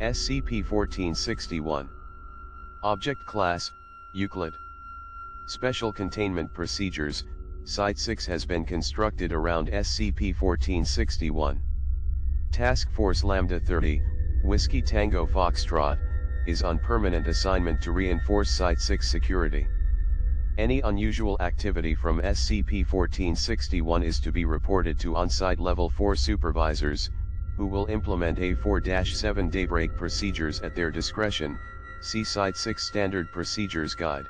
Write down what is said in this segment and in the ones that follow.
SCP-1461. Object Class, Euclid. Special Containment Procedures, Site-6 has been constructed around SCP-1461. Task Force Lambda 30, Whiskey Tango Foxtrot, is on permanent assignment to reinforce Site-6 security. Any unusual activity from SCP-1461 is to be reported to on-site Level 4 supervisors, who will implement A4-7 daybreak procedures at their discretion. See Site-6 Standard Procedures Guide.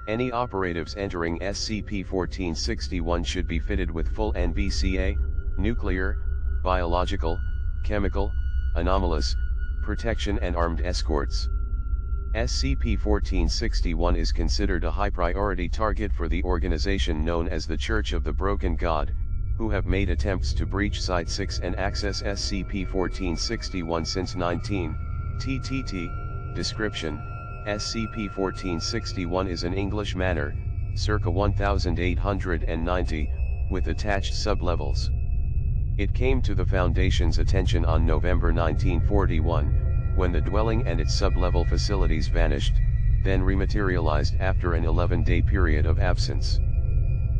Any operatives entering SCP-1461 should be fitted with full NBCA, nuclear, biological, chemical, anomalous, protection and armed escorts. SCP-1461 is considered a high-priority target for the organization known as the Church of the Broken God, who have made attempts to breach Site-6 and access SCP-1461 since 19. TTT. Description: SCP-1461 is an English manor, circa 1890, with attached sublevels. It came to the Foundation's attention on November 1941, when the dwelling and its sublevel facilities vanished, then rematerialized after an 11-day period of absence.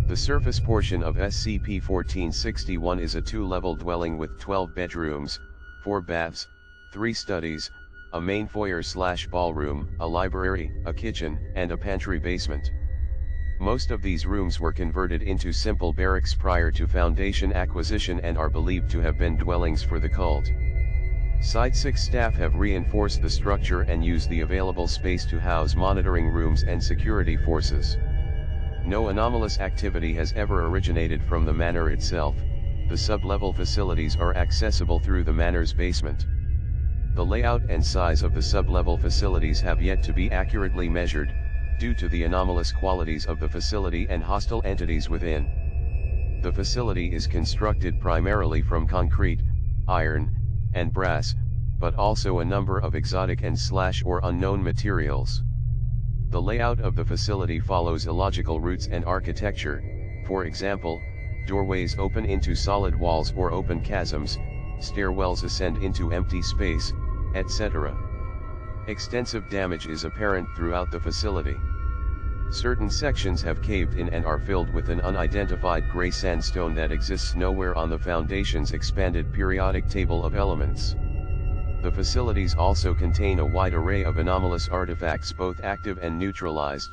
The surface portion of SCP-1461 is a two-level dwelling with 12 bedrooms, 4 baths, 3 studies, a main foyer/ballroom, a library, a kitchen, and a pantry basement. Most of these rooms were converted into simple barracks prior to Foundation acquisition and are believed to have been dwellings for the cult. Site-6 staff have reinforced the structure and used the available space to house monitoring rooms and security forces. No anomalous activity has ever originated from the manor itself. The sub-level facilities are accessible through the manor's basement. The layout and size of the sub-level facilities have yet to be accurately measured, due to the anomalous qualities of the facility and hostile entities within. The facility is constructed primarily from concrete, iron, and brass, but also a number of exotic and/or unknown materials. The layout of the facility follows illogical routes and architecture, for example, doorways open into solid walls or open chasms, stairwells ascend into empty space, etc. Extensive damage is apparent throughout the facility. Certain sections have caved in and are filled with an unidentified gray sandstone that exists nowhere on the Foundation's expanded periodic table of elements. The facilities also contain a wide array of anomalous artifacts, both active and neutralized.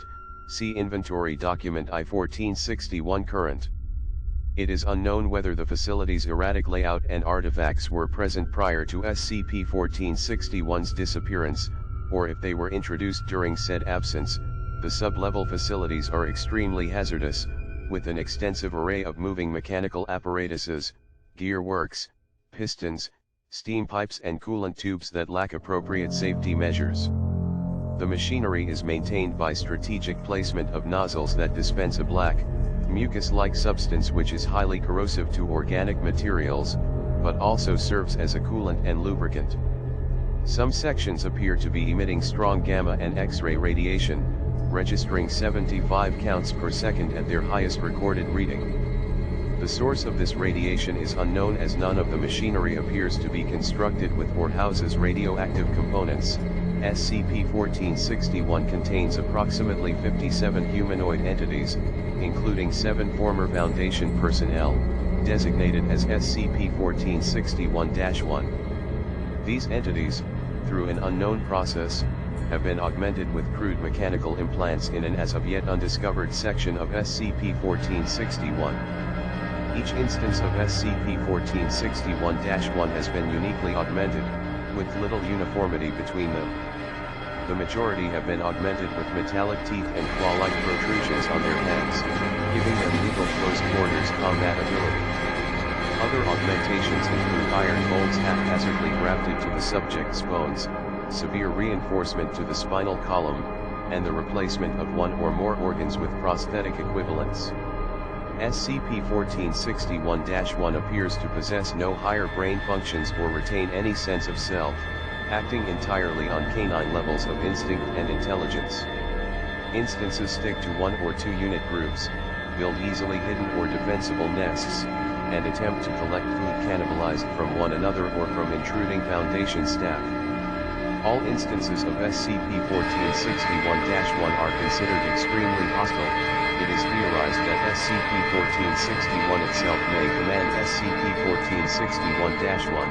See Inventory Document I-1461 Current. It is unknown whether the facility's erratic layout and artifacts were present prior to SCP-1461's disappearance, or if they were introduced during said absence. The sub-level facilities are extremely hazardous, with an extensive array of moving mechanical apparatuses, gearworks, pistons, steam pipes and coolant tubes that lack appropriate safety measures. The machinery is maintained by strategic placement of nozzles that dispense a black, mucus-like substance which is highly corrosive to organic materials, but also serves as a coolant and lubricant. Some sections appear to be emitting strong gamma and X-ray radiation, registering 75 counts per second at their highest recorded reading. The source of this radiation is unknown, as none of the machinery appears to be constructed with or houses radioactive components. SCP-1461 contains approximately 57 humanoid entities, including 7 former Foundation personnel, designated as SCP-1461-1. These entities, through an unknown process, have been augmented with crude mechanical implants in an as of yet undiscovered section of SCP-1461. Each instance of SCP-1461-1 has been uniquely augmented, with little uniformity between them. The majority have been augmented with metallic teeth and claw-like protrusions on their heads, giving them lethal close quarters combat ability. Other augmentations include iron molds haphazardly grafted to the subject's bones, severe reinforcement to the spinal column, and the replacement of one or more organs with prosthetic equivalents. SCP-1461-1 appears to possess no higher brain functions or retain any sense of self, acting entirely on canine levels of instinct and intelligence. Instances stick to 1 or 2 unit groups, build easily hidden or defensible nests, and attempt to collect food cannibalized from one another or from intruding Foundation staff. All instances of SCP-1461-1 are considered extremely hostile. It is theorized that SCP-1461 itself may command SCP-1461-1.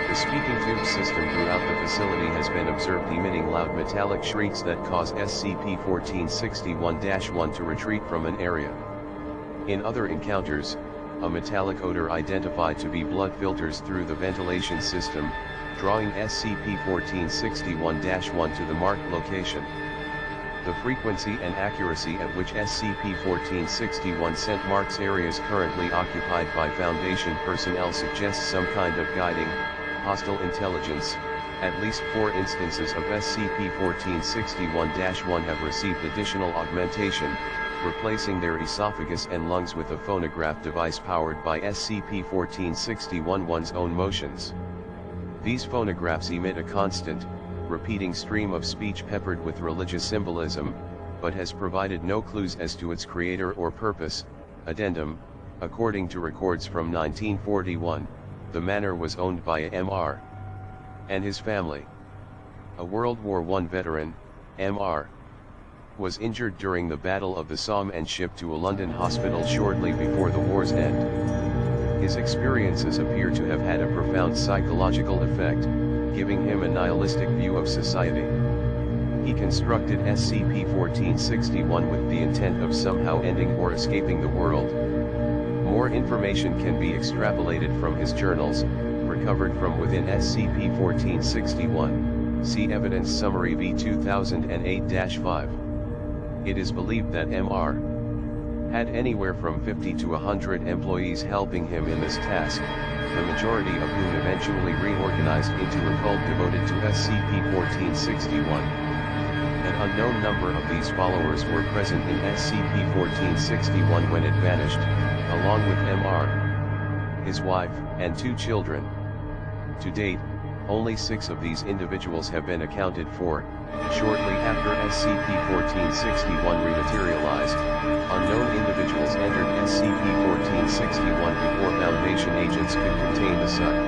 The speaking tube system throughout the facility has been observed emitting loud metallic shrieks that cause SCP-1461-1 to retreat from an area. In other encounters, a metallic odor identified to be blood filters through the ventilation system, drawing SCP-1461-1 to the marked location. The frequency and accuracy at which SCP-1461 scent marks areas currently occupied by Foundation personnel suggests some kind of guiding, hostile intelligence. At least 4 instances of SCP-1461-1 have received additional augmentation, replacing their esophagus and lungs with a phonograph device powered by SCP-1461-1's own motions. These phonographs emit a constant, repeating stream of speech peppered with religious symbolism, but has provided no clues as to its creator or purpose. Addendum: according to records from 1941, the manor was owned by a Mr. and his family. A World War I veteran, Mr. was injured during the Battle of the Somme and shipped to a London hospital shortly before the war's end. His experiences appear to have had a profound psychological effect, giving him a nihilistic view of society. He constructed SCP-1461 with the intent of somehow ending or escaping the world. More information can be extrapolated from his journals, recovered from within SCP-1461, see Evidence Summary V 2008-5. It is believed that Mr. had anywhere from 50 to 100 employees helping him in this task, the majority of whom eventually reorganized into a cult devoted to SCP-1461. An unknown number of these followers were present in SCP-1461 when it vanished, along with Mr., his wife, and 2 children. To date, only 6 of these individuals have been accounted for. Shortly after SCP-1461 rematerialized, unknown individuals entered SCP-1461 before Foundation agents could contain the site.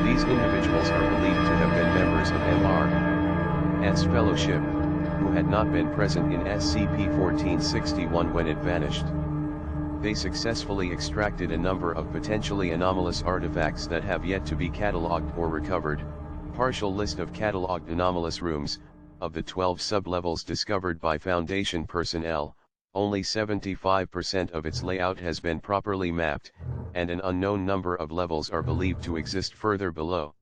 These individuals are believed to have been members of Mr.'s Fellowship, who had not been present in SCP-1461 when it vanished. They successfully extracted a number of potentially anomalous artifacts that have yet to be catalogued or recovered. Partial list of catalogued anomalous rooms. Of the 12 sublevels discovered by Foundation personnel, only 75% of its layout has been properly mapped, and an unknown number of levels are believed to exist further below.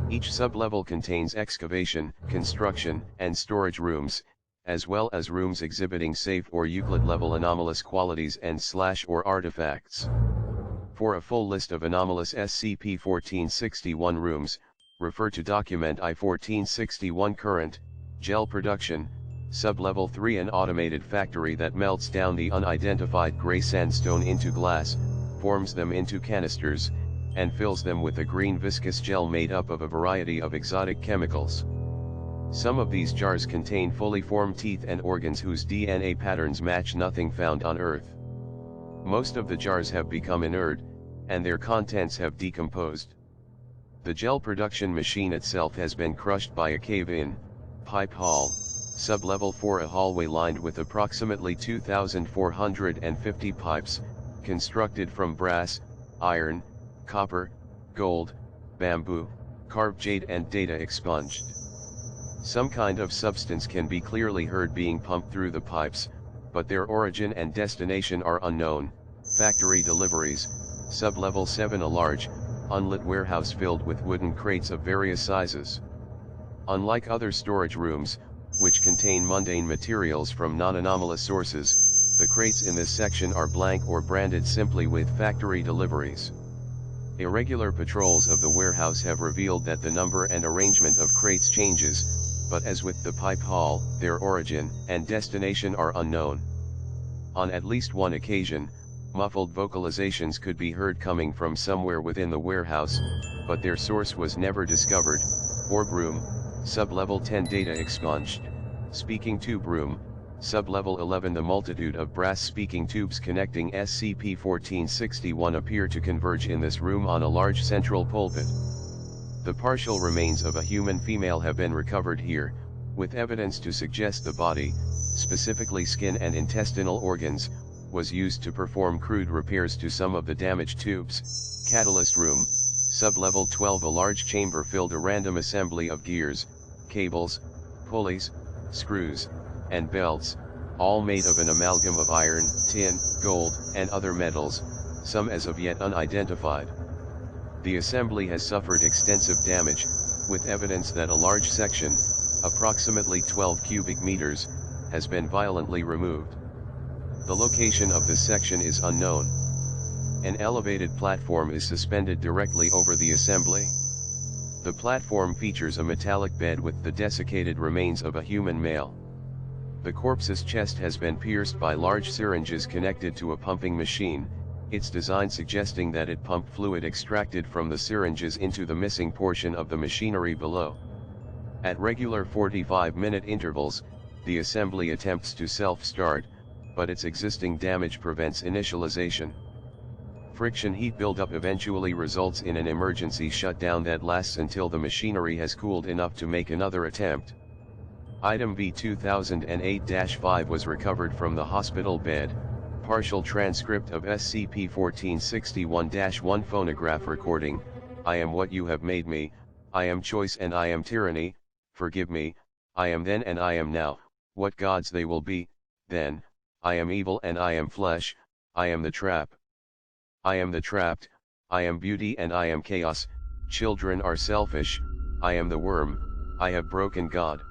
Each sublevel contains excavation, construction, and storage rooms, as well as rooms exhibiting safe or Euclid level anomalous qualities and / artifacts. For a full list of anomalous SCP-1461 rooms, refer to Document I-1461 Current, Gel Production, Sublevel 3. An automated factory that melts down the unidentified gray sandstone into glass, forms them into canisters, and fills them with a green viscous gel made up of a variety of exotic chemicals. Some of these jars contain fully formed teeth and organs whose DNA patterns match nothing found on Earth. Most of the jars have become inert, and their contents have decomposed. The gel production machine itself has been crushed by a cave-in, pipe hall, sublevel 4. A hallway lined with approximately 2,450 pipes, constructed from brass, iron, copper, gold, bamboo, carved jade and data expunged. Some kind of substance can be clearly heard being pumped through the pipes, but their origin and destination are unknown. Factory deliveries, sublevel 7. A large, unlit warehouse filled with wooden crates of various sizes. Unlike other storage rooms, which contain mundane materials from non-anomalous sources, the crates in this section are blank or branded simply with factory deliveries. Irregular patrols of the warehouse have revealed that the number and arrangement of crates changes, but as with the pipe hall, their origin and destination are unknown. On at least one occasion, muffled vocalizations could be heard coming from somewhere within the warehouse, but their source was never discovered. Orb room, sublevel 10. Data expunged. Speaking tube room, sublevel 11. The multitude of brass speaking tubes connecting SCP-1461 appear to converge in this room on a large central pulpit. The partial remains of a human female have been recovered here, with evidence to suggest the body, specifically skin and intestinal organs, was used to perform crude repairs to some of the damaged tubes. Catalyst room, sublevel 12. A large chamber filled a random assembly of gears, cables, pulleys, screws, and belts, all made of an amalgam of iron, tin, gold, and other metals, some as of yet unidentified. The assembly has suffered extensive damage, with evidence that a large section, approximately 12 cubic meters, has been violently removed. The location of this section is unknown. An elevated platform is suspended directly over the assembly. The platform features a metallic bed with the desiccated remains of a human male. The corpse's chest has been pierced by large syringes connected to a pumping machine, its design suggesting that it pumped fluid extracted from the syringes into the missing portion of the machinery below. At regular 45-minute intervals, the assembly attempts to self-start, but its existing damage prevents initialization. Friction heat buildup eventually results in an emergency shutdown that lasts until the machinery has cooled enough to make another attempt. Item V2008-5 was recovered from the hospital bed. Partial transcript of SCP-1461-1 phonograph recording. I am what you have made me, I am choice and I am tyranny, forgive me, I am then and I am now, what gods they will be, then, I am evil and I am flesh, I am the trap. I am the trapped, I am beauty and I am chaos, children are selfish, I am the worm, I have broken God.